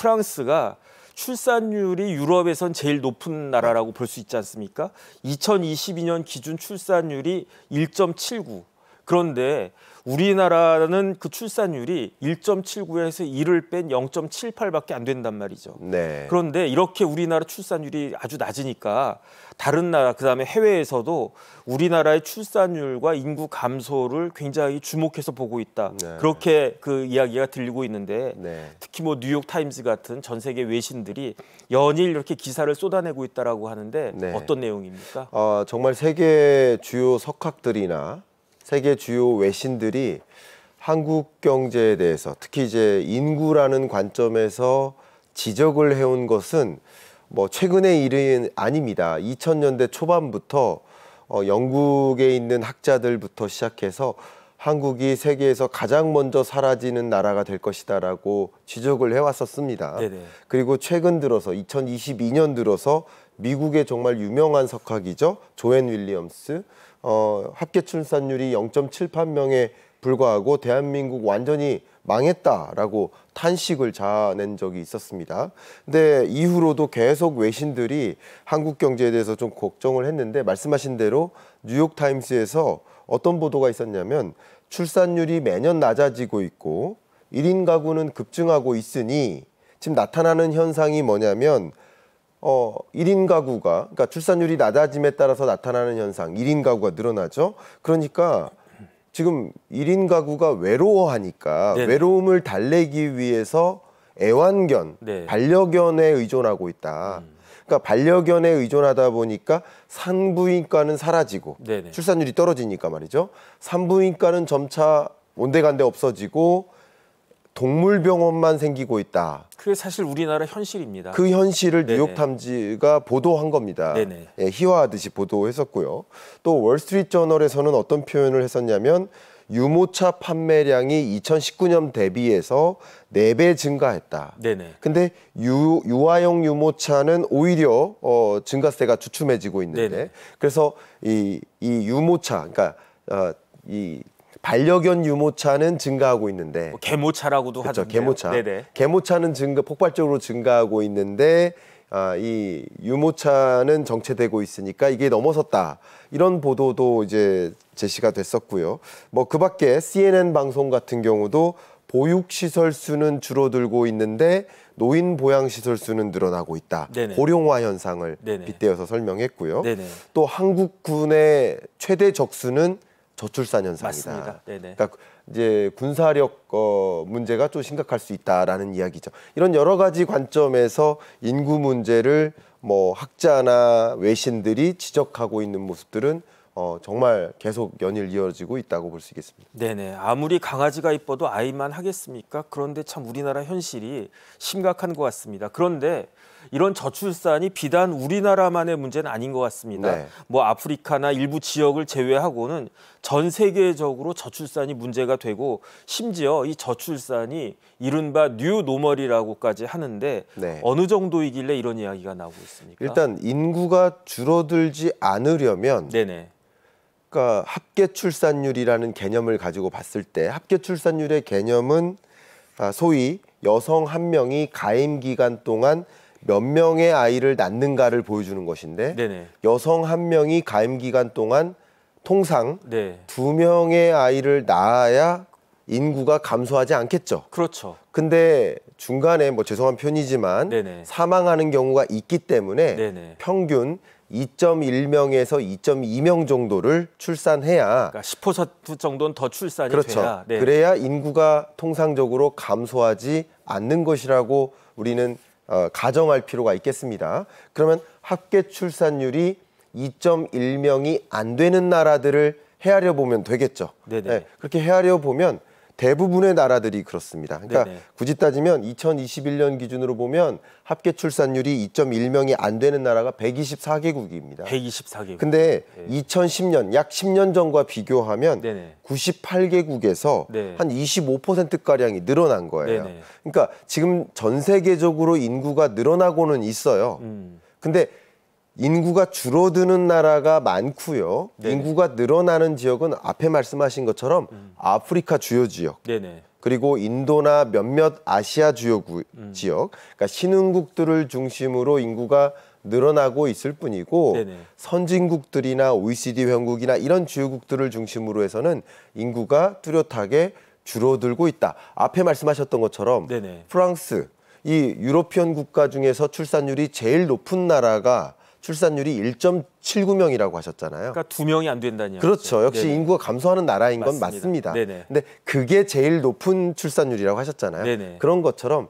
프랑스가 출산율이 유럽에선 제일 높은 나라라고 볼 수 있지 않습니까? 2022년 기준 출산율이 1.79. 그런데 우리나라는 그 출산율이 1.79에서 1을 뺀 0.78밖에 안 된단 말이죠. 네. 그런데 이렇게 우리나라 출산율이 아주 낮으니까 다른 나라, 그다음에 해외에서도 우리나라의 출산율과 인구 감소를 굉장히 주목해서 보고 있다. 네. 그렇게 그 이야기가 들리고 있는데 네. 특히 뭐 뉴욕 타임즈 같은 전 세계 외신들이 연일 이렇게 기사를 쏟아내고 있다라고 하는데 네. 어떤 내용입니까? 정말 세계 주요 석학들이나 세계 주요 외신들이 한국 경제에 대해서 특히 이제 인구라는 관점에서 지적을 해온 것은 뭐 최근의 일은 아닙니다. 2000년대 초반부터 영국에 있는 학자들부터 시작해서 한국이 세계에서 가장 먼저 사라지는 나라가 될 것이다라고 지적을 해왔었습니다. 네네. 그리고 최근 들어서 2022년 들어서 미국의 정말 유명한 석학이죠. 조앤 윌리엄스. 합계 출산율이 0.78명에 불과하고 대한민국 완전히 망했다라고 탄식을 자아낸 적이 있었습니다. 근데 이후로도 계속 외신들이 한국 경제에 대해서 좀 걱정을 했는데 말씀하신 대로 뉴욕타임스에서 어떤 보도가 있었냐면 출산율이 매년 낮아지고 있고 1인 가구는 급증하고 있으니 지금 나타나는 현상이 뭐냐면 1인 가구가, 그러니까 출산율이 낮아짐에 따라서 나타나는 현상, 1인 가구가 늘어나죠. 그러니까 지금 1인 가구가 외로워하니까 네네. 외로움을 달래기 위해서 애완견, 네. 반려견에 의존하고 있다. 그러니까 반려견에 의존하다 보니까 산부인과는 사라지고 네네. 출산율이 떨어지니까 말이죠. 산부인과는 점차 온데간데 없어지고 동물병원만 생기고 있다. 그게 사실 우리나라 현실입니다. 그 현실을 네네. 뉴욕타임즈가 보도한 겁니다. 네네. 예, 희화하듯이 보도했었고요. 또 월스트리트저널에서는 어떤 표현을 했었냐면 유모차 판매량이 2019년 대비해서 4배 증가했다. 네네. 근데 유아용 유모차는 오히려 증가세가 주춤해지고 있는데 네네. 그래서 이 유모차, 그러니까 이 반려견 유모차는 증가하고 있는데 뭐 개모차라고도 그렇죠, 하던데요. 개모차. 네네. 개모차는 폭발적으로 증가하고 있는데 이 유모차는 정체되고 있으니까 이게 넘어섰다. 이런 보도도 이제 제시가 됐었고요. 뭐 그밖에 CNN 방송 같은 경우도 보육시설 수는 줄어들고 있는데 노인 보양시설 수는 늘어나고 있다. 네네. 고령화 현상을 네네. 빗대어서 설명했고요. 네네. 또 한국군의 최대 적수는 저출산 현상이다. 맞습니다. 네네. 그러니까 이제 군사력 문제가 좀 심각할 수 있다라는 이야기죠. 이런 여러 가지 관점에서 인구 문제를 뭐 학자나 외신들이 지적하고 있는 모습들은 정말 계속 연일 이어지고 있다고 볼 수 있겠습니다. 네네. 아무리 강아지가 이뻐도 아이만 하겠습니까? 그런데 참 우리나라 현실이 심각한 것 같습니다. 그런데 이런 저출산이 비단 우리나라만의 문제는 아닌 것 같습니다. 네. 뭐 아프리카나 일부 지역을 제외하고는 전 세계적으로 저출산이 문제가 되고 심지어 이 저출산이 이른바 뉴노멀이라고까지 하는데 네. 어느 정도이길래 이런 이야기가 나오고 있습니까? 일단 인구가 줄어들지 않으려면 네네. 그러니까 합계 출산율이라는 개념을 가지고 봤을 때 합계 출산율의 개념은 소위 여성 한 명이 가임 기간 동안 몇 명의 아이를 낳는가를 보여주는 것인데 네네. 여성 한 명이 가임 기간 동안 통상 네. 2명의 아이를 낳아야 인구가 감소하지 않겠죠. 그렇죠. 근데 중간에 뭐 죄송한 표현이지만 네네. 사망하는 경우가 있기 때문에 네네. 평균 2.1명에서 2.2명 정도를 출산해야 그러니까 10% 정도는 더 출산이 그렇죠. 돼야. 네. 그래야 인구가 통상적으로 감소하지 않는 것이라고 우리는 가정할 필요가 있겠습니다. 그러면 합계 출산율이 2.1명이 안 되는 나라들을 헤아려 보면 되겠죠. 네네. 네, 그렇게 헤아려 보면 대부분의 나라들이 그렇습니다. 그러니까 네네. 굳이 따지면 2021년 기준으로 보면 합계 출산율이 2.1명이 안 되는 나라가 124개국입니다. 124개국. 근데 네. 2010년, 약 10년 전과 비교하면 네네. 98개국에서 네. 한 25%가량이 늘어난 거예요. 네네. 그러니까 지금 전 세계적으로 인구가 늘어나고는 있어요. 근데 인구가 줄어드는 나라가 많고요. 네네. 인구가 늘어나는 지역은 앞에 말씀하신 것처럼 아프리카 주요 지역, 네네. 그리고 인도나 몇몇 아시아 주요 지역, 그러니까 신흥국들을 중심으로 인구가 늘어나고 있을 뿐이고 네네. 선진국들이나 OECD 회원국이나 이런 주요국들을 중심으로 해서는 인구가 뚜렷하게 줄어들고 있다. 앞에 말씀하셨던 것처럼 네네. 프랑스, 이 유러피언 국가 중에서 출산율이 제일 높은 나라가 출산율이 1.79명이라고 하셨잖아요. 그러니까 2명이 안 된다니. 그렇죠. 역시 네네. 인구가 감소하는 나라인 건 맞습니다. 맞습니다. 네네. 근데 그게 제일 높은 출산율이라고 하셨잖아요. 네네. 그런 것처럼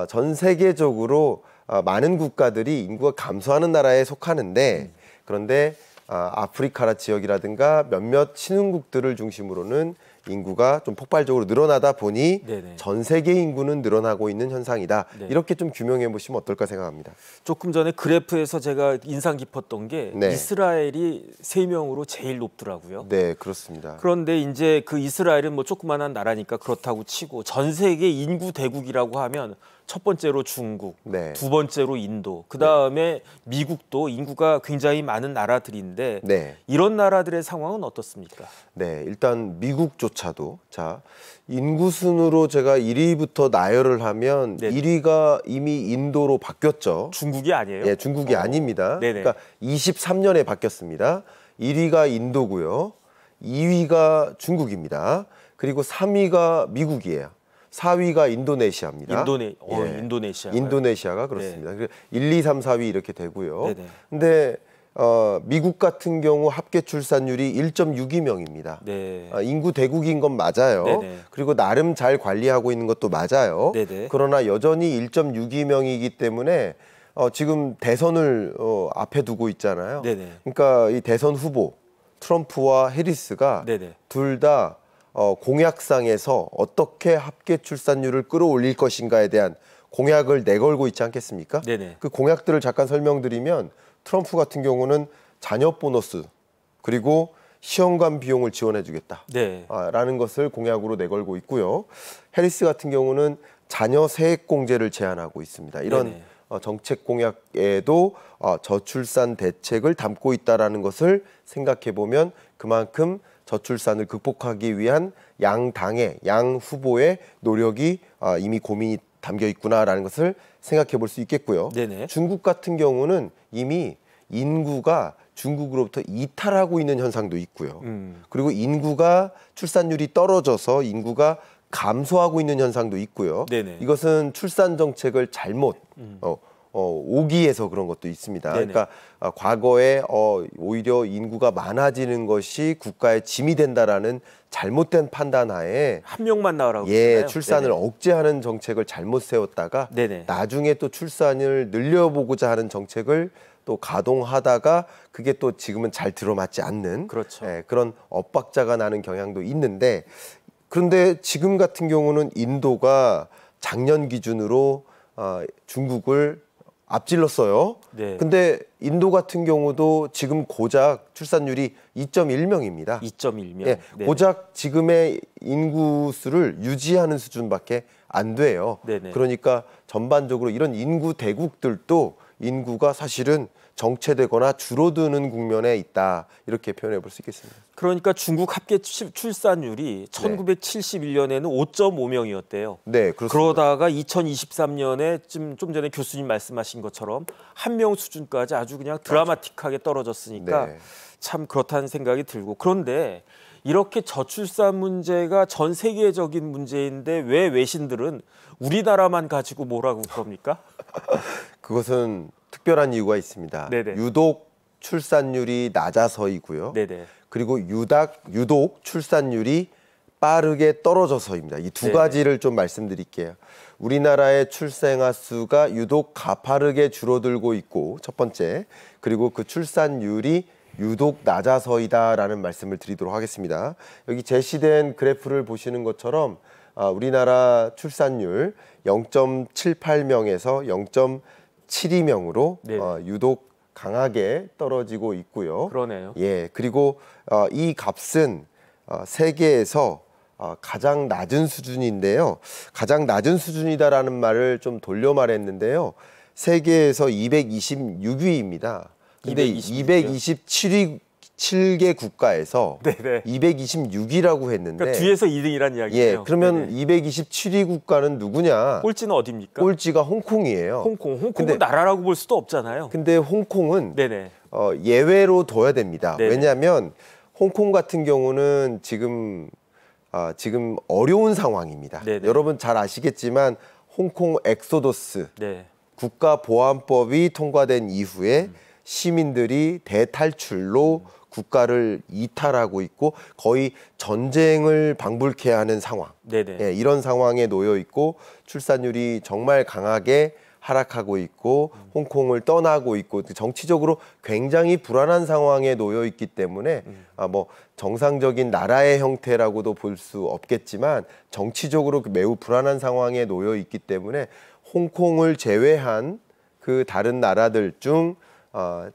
전 세계적으로 많은 국가들이 인구가 감소하는 나라에 속하는데 그런데 아프리카 지역이라든가 몇몇 신흥국들을 중심으로는 인구가 좀 폭발적으로 늘어나다 보니 네네. 전 세계 인구는 늘어나고 있는 현상이다. 네. 이렇게 좀 규명해 보시면 어떨까 생각합니다. 조금 전에 그래프에서 제가 인상 깊었던 게 네. 이스라엘이 3명으로 제일 높더라고요. 네, 그렇습니다. 그런데 이제 그 이스라엘은 뭐 조그만한 나라니까 그렇다고 치고 전 세계 인구 대국이라고 하면 첫 번째로 중국, 네. 두 번째로 인도, 그 다음에 미국도 인구가 굉장히 많은 나라들인데 네. 이런 나라들의 상황은 어떻습니까? 네, 일단 미국조차도 자 인구 순으로 제가 1위부터 나열을 하면 네. 1위가 이미 인도로 바뀌었죠. 중국이 아니에요? 예, 중국이 아닙니다. 네네. 그러니까 23년에 바뀌었습니다. 1위가 인도고요. 2위가 중국입니다. 그리고 3위가 미국이에요. 4위가 인도네시아입니다. 인도네시아. 인도네시아가 그렇습니다. 1, 2, 3, 4위 이렇게 되고요. 네네. 근데 미국 같은 경우 합계 출산율이 1.62명입니다. 네. 인구 대국인 건 맞아요. 네네. 그리고 나름 잘 관리하고 있는 것도 맞아요. 네네. 그러나 여전히 1.62명이기 때문에 지금 대선을 앞에 두고 있잖아요. 네네. 그러니까 이 대선 후보 트럼프와 해리스가 네네. 둘 다 공약상에서 어떻게 합계 출산율을 끌어올릴 것인가에 대한 공약을 내걸고 있지 않겠습니까? 네네. 그 공약들을 잠깐 설명드리면 트럼프 같은 경우는 자녀 보너스 그리고 시험관 비용을 지원해주겠다. 네. 라는 것을 공약으로 내걸고 있고요. 해리스 같은 경우는 자녀 세액공제를 제안하고 있습니다. 이런 네네. 정책 공약에도 저출산 대책을 담고 있다라는 것을 생각해 보면 그만큼 저출산을 극복하기 위한 양 당의 양 후보의 노력이 이미 고민이 담겨 있구나라는 것을 생각해 볼 수 있겠고요. 네네. 중국 같은 경우는 이미 인구가 중국으로부터 이탈하고 있는 현상도 있고요. 그리고 인구가 출산율이 떨어져서 인구가 감소하고 있는 현상도 있고요. 네네. 이것은 출산 정책을 잘못 오기해서 그런 것도 있습니다. 네네. 그러니까 과거에 오히려 인구가 많아지는 것이 국가의 짐이 된다라는 잘못된 판단하에 한 명만 나오라고 예, 그러잖아요. 출산을 네네. 억제하는 정책을 잘못 세웠다가 네네. 나중에 또 출산을 늘려보고자 하는 정책을 또 가동하다가 그게 또 지금은 잘 들어맞지 않는 그렇죠. 예, 그런 엇박자가 나는 경향도 있는데 그런데 지금 같은 경우는 인도가 작년 기준으로 중국을 앞질렀어요. 네. 근데 인도 같은 경우도 지금 고작 출산율이 2.1명입니다. 2.1명. 예, 고작 지금의 인구 수를 유지하는 수준밖에 안 돼요. 네네. 그러니까 전반적으로 이런 인구 대국들도 인구가 사실은 정체되거나 줄어드는 국면에 있다. 이렇게 표현해 볼 수 있겠습니다. 그러니까 중국 합계 출산율이 1971년에는 5.5명이었대요. 네, 그렇습니다. 그러다가 2023년에 좀 전에 교수님 말씀하신 것처럼 한 명 수준까지 아주 그냥 드라마틱하게 떨어졌으니까 네. 참 그렇다는 생각이 들고 그런데 이렇게 저출산 문제가 전 세계적인 문제인데 왜 외신들은 우리나라만 가지고 뭐라고 그럽니까? 그것은 특별한 이유가 있습니다. 네네. 유독 출산율이 낮아서이고요. 네네. 그리고 유독 출산율이 빠르게 떨어져서입니다. 이 두 네. 가지를 좀 말씀드릴게요. 우리나라의 출생아 수가 유독 가파르게 줄어들고 있고 첫 번째 그리고 그 출산율이 유독 낮아서이다라는 말씀을 드리도록 하겠습니다. 여기 제시된 그래프를 보시는 것처럼 우리나라 출산율 0.78명에서 0.72명으로 네. 유독 강하게 떨어지고 있고요. 그러네요. 예, 그리고 이 값은 세계에서 가장 낮은 수준인데요. 가장 낮은 수준이다라는 말을 좀 돌려 말했는데요. 세계에서 226위입니다. 근데 227위 7개 국가에서 네네. 226위라고 했는데 그러니까 뒤에서 2등이란 이야기예요. 예, 그러면 네네. 227위 국가는 누구냐? 꼴찌는 어디입니까? 꼴찌가 홍콩이에요. 홍콩은 근데- 나라라고 볼 수도 없잖아요. 근데 홍콩은 네네. 예외로 둬야 됩니다. 네네. 왜냐하면 홍콩 같은 경우는 지금 어려운 상황입니다. 네네. 여러분 잘 아시겠지만 홍콩 엑소더스 네. 국가보안법이 통과된 이후에 시민들이 대탈출로 국가를 이탈하고 있고 거의 전쟁을 방불케 하는 상황. 네네. 예, 이런 상황에 놓여 있고 출산율이 정말 강하게 하락하고 있고 홍콩을 떠나고 있고 정치적으로 굉장히 불안한 상황에 놓여 있기 때문에 뭐 정상적인 나라의 형태라고도 볼 수 없겠지만 정치적으로 매우 불안한 상황에 놓여 있기 때문에 홍콩을 제외한 그 다른 나라들 중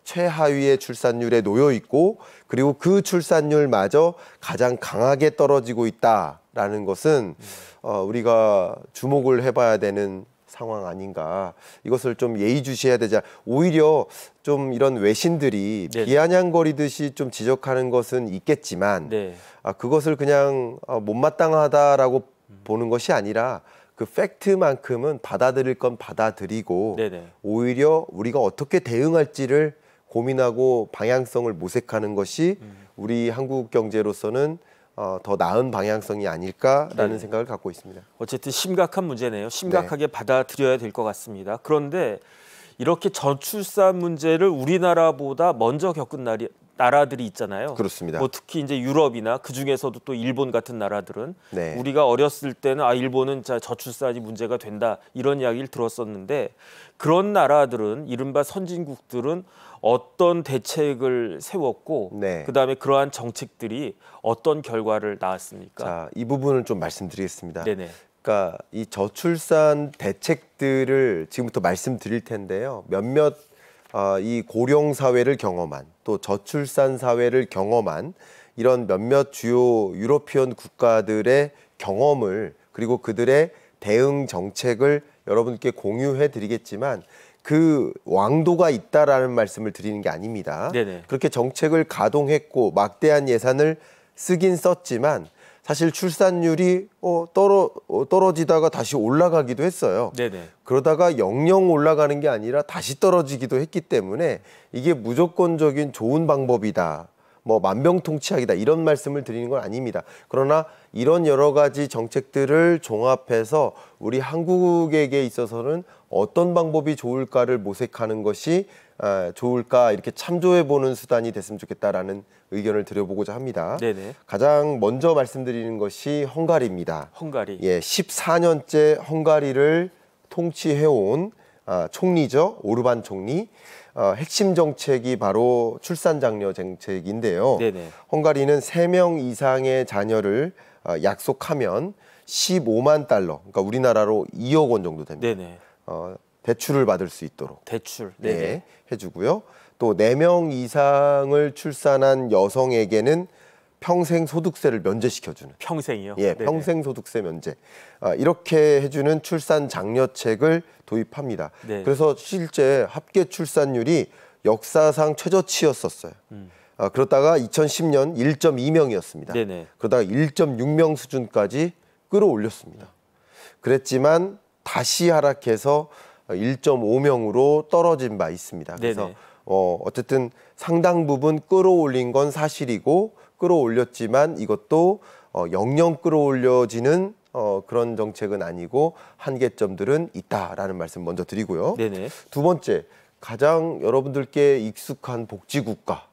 최하위의 출산율에 놓여 있고 그리고 그 출산율마저 가장 강하게 떨어지고 있다라는 것은 우리가 주목을 해봐야 되는 상황 아닌가. 이것을 좀 예의주시해야 되자. 오히려 좀 이런 외신들이 네네. 비아냥거리듯이 좀 지적하는 것은 있겠지만 네. 그것을 그냥 못마땅하다라고 보는 것이 아니라 그 팩트만큼은 받아들일 건 받아들이고 네네. 오히려 우리가 어떻게 대응할지를 고민하고 방향성을 모색하는 것이 우리 한국 경제로서는 더 나은 방향성이 아닐까라는 네. 생각을 갖고 있습니다. 어쨌든 심각한 문제네요. 심각하게 받아들여야 될 것 같습니다. 그런데 이렇게 저출산 문제를 우리나라보다 먼저 겪은 나라들이 있잖아요. 그렇습니다. 뭐 특히 이제 유럽이나 그 중에서도 또 일본 같은 나라들은 네. 우리가 어렸을 때는 일본은 저출산이 문제가 된다 이런 이야기를 들었었는데 그런 나라들은 이른바 선진국들은 어떤 대책을 세웠고 네. 그다음에 그러한 정책들이 어떤 결과를 낳았습니까? 자, 이 부분을 좀 말씀드리겠습니다. 네네. 그러니까 이 저출산 대책들을 지금부터 말씀드릴 텐데요. 몇몇 이 고령 사회를 경험한 또 저출산 사회를 경험한 이런 몇몇 주요 유러피언 국가들의 경험을 그리고 그들의 대응 정책을 여러분께 공유해 드리겠지만 그 왕도가 있다라는 말씀을 드리는 게 아닙니다. 네네. 그렇게 정책을 가동했고 막대한 예산을 쓰긴 썼지만 사실 출산율이 떨어지다가 다시 올라가기도 했어요. 네네. 그러다가 영영 올라가는 게 아니라 다시 떨어지기도 했기 때문에 이게 무조건적인 좋은 방법이다. 뭐 만병통치약이다 이런 말씀을 드리는 건 아닙니다. 그러나 이런 여러 가지 정책들을 종합해서 우리 한국에게 있어서는 어떤 방법이 좋을까를 모색하는 것이 좋을까 이렇게 참조해보는 수단이 됐으면 좋겠다라는 의견을 드려보고자 합니다. 네네. 가장 먼저 말씀드리는 것이 헝가리입니다. 헝가리. 예, 14년째 헝가리를 통치해온 총리죠. 오르반 총리. 핵심 정책이 바로 출산 장려 정책인데요. 네네. 헝가리는 3명 이상의 자녀를 약속하면 15만 달러, 그러니까 우리나라로 2억 원 정도 됩니다. 네네. 대출을 받을 수 있도록 대출. 네네. 네, 해주고요. 또 4명 이상을 출산한 여성에게는 평생 소득세를 면제시켜주는. 평생이요. 예, 네네. 평생 소득세 면제. 이렇게 해주는 출산 장려책을 도입합니다. 네. 그래서 실제 합계 출산율이 역사상 최저치였었어요. 그러다가 2010년 1.2명이었습니다. 네네. 그러다가 1.6명 수준까지 끌어올렸습니다. 그랬지만 다시 하락해서 1.5명으로 떨어진 바 있습니다. 그래서 네네. 어쨌든 상당 부분 끌어올린 건 사실이고 끌어올렸지만 이것도 영영 끌어올려지는 그런 정책은 아니고 한계점들은 있다라는 말씀 먼저 드리고요. 네네. 두 번째, 가장 여러분들께 익숙한 복지국가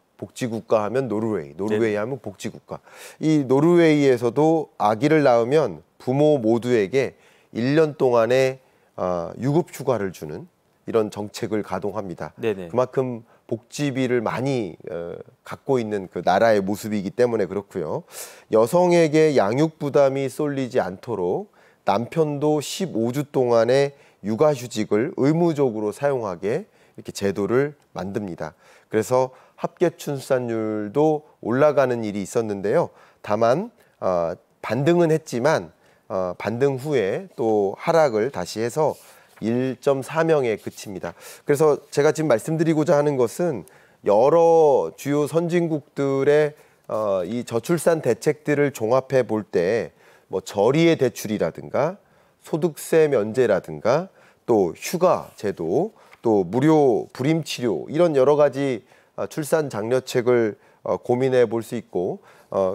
하면 노르웨이 네네. 하면 복지국가. 이 노르웨이에서도 아기를 낳으면 부모 모두에게 1년 동안의 유급휴가를 주는 이런 정책을 가동합니다. 네네. 그만큼 복지비를 많이 갖고 있는 그 나라의 모습이기 때문에 그렇고요. 여성에게 양육 부담이 쏠리지 않도록 남편도 15주 동안의 육아휴직을 의무적으로 사용하게 이렇게 제도를 만듭니다. 그래서 합계 출산율도 올라가는 일이 있었는데요. 다만 반등은 했지만 반등 후에 또 하락을 다시 해서 1.4명에 그칩니다. 그래서 제가 지금 말씀드리고자 하는 것은 여러 주요 선진국들의 이 저출산 대책들을 종합해 볼 때 뭐 저리의 대출이라든가 소득세 면제라든가 또 휴가 제도 또 무료 불임 치료 이런 여러 가지 출산 장려책을 고민해 볼 수 있고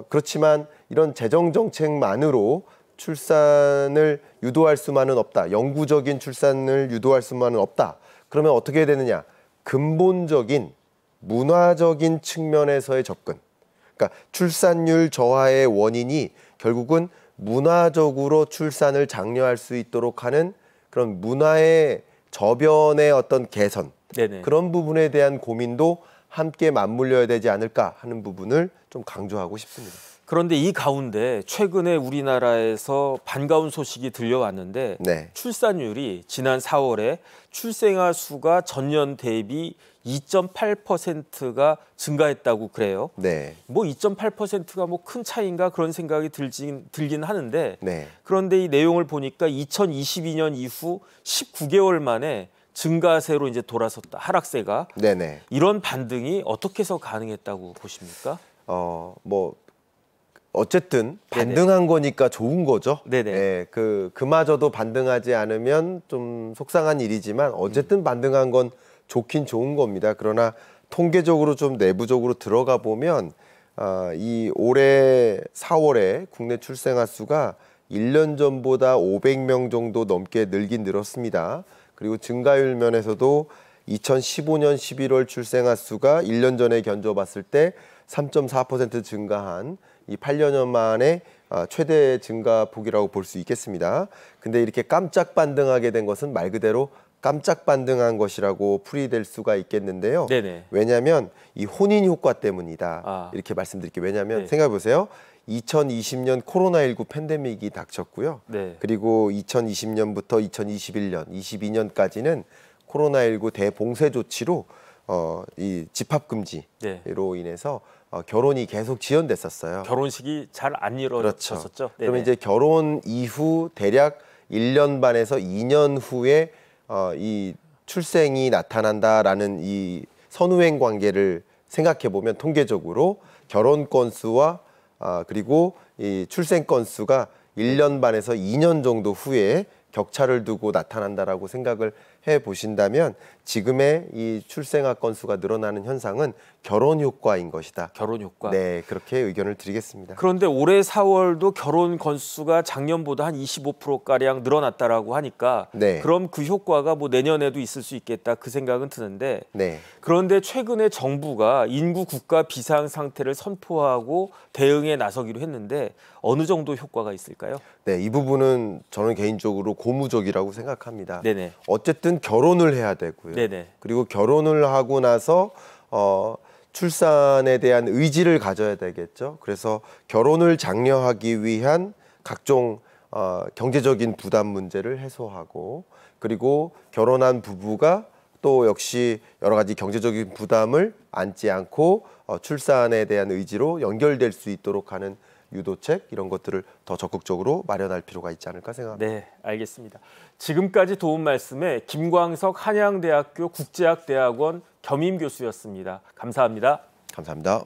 그렇지만 이런 재정 정책만으로 출산을 유도할 수만은 없다. 영구적인 출산을 유도할 수만은 없다. 그러면 어떻게 해야 되느냐? 근본적인 문화적인 측면에서의 접근. 그러니까 출산율 저하의 원인이 결국은 문화적으로 출산을 장려할 수 있도록 하는 그런 문화의 저변의 어떤 개선. 네네. 그런 부분에 대한 고민도 함께 맞물려야 되지 않을까 하는 부분을 좀 강조하고 싶습니다. 그런데 이 가운데 최근에 우리나라에서 반가운 소식이 들려왔는데 네. 출산율이 지난 4월에 출생아 수가 전년 대비 2.8%가 증가했다고 그래요. 네. 뭐 2.8%가 뭐 큰 차이인가 그런 생각이 들긴 하는데 네. 그런데 이 내용을 보니까 2022년 이후 19개월 만에 증가세로 이제 돌아섰다. 하락세가. 네네. 이런 반등이 어떻게 해서 가능했다고 보십니까? 뭐 어쨌든 네네. 반등한 거니까 좋은 거죠. 네네. 예, 그마저도 반등하지 않으면 좀 속상한 일이지만 어쨌든 반등한 건 좋긴 좋은 겁니다. 그러나 통계적으로 좀 내부적으로 들어가 보면 이 올해 4월에 국내 출생아 수가 1년 전보다 500명 정도 넘게 늘긴 늘었습니다. 그리고 증가율 면에서도 2015년 11월 출생아 수가 1년 전에 견줘봤을 때 3.4% 증가한 이 8년 만에 최대 증가폭이라고 볼 수 있겠습니다. 근데 이렇게 깜짝 반등하게 된 것은 말 그대로 깜짝 반등한 것이라고 풀이될 수가 있겠는데요. 네네. 왜냐하면 이 혼인 효과 때문이다. 이렇게 말씀드릴게요. 왜냐하면 네. 생각해 보세요. 2020년 코로나19 팬데믹이 닥쳤고요. 네. 그리고 2020년부터 2021년, 22년까지는 코로나19 대봉쇄 조치로 이 집합 금지로 네. 인해서 결혼이 계속 지연됐었어요. 결혼식이 잘 안 이루어졌었죠. 그렇죠. 그러면 이제 결혼 이후 대략 1년 반에서 2년 후에 이 출생이 나타난다라는 이 선후행 관계를 생각해 보면 통계적으로 결혼 건수와 그리고 이 출생 건수가 1년 반에서 2년 정도 후에 격차를 두고 나타난다라고 생각을 해 보신다면 지금의 이 출생아 건수가 늘어나는 현상은 결혼 효과인 것이다. 결혼 효과. 네, 그렇게 의견을 드리겠습니다. 그런데 올해 4월도 결혼 건수가 작년보다 한 25%가량 늘어났다라고 하니까 네. 그럼 그 효과가 뭐 내년에도 있을 수 있겠다 그 생각은 드는데 네. 그런데 최근에 정부가 인구 국가 비상 상태를 선포하고 대응에 나서기로 했는데 어느 정도 효과가 있을까요? 네, 이 부분은 저는 개인적으로 고무적이라고 생각합니다. 네네. 어쨌든 결혼을 해야 되고요. 네네. 그리고 결혼을 하고 나서 출산에 대한 의지를 가져야 되겠죠. 그래서 결혼을 장려하기 위한 각종 경제적인 부담 문제를 해소하고 그리고 결혼한 부부가 또 역시 여러 가지 경제적인 부담을 안지 않고 출산에 대한 의지로 연결될 수 있도록 하는 유도책 이런 것들을 더 적극적으로 마련할 필요가 있지 않을까 생각합니다. 네, 알겠습니다. 지금까지 도움 말씀에 김광석 한양대학교 국제학대학원 겸임 교수였습니다. 감사합니다. 감사합니다.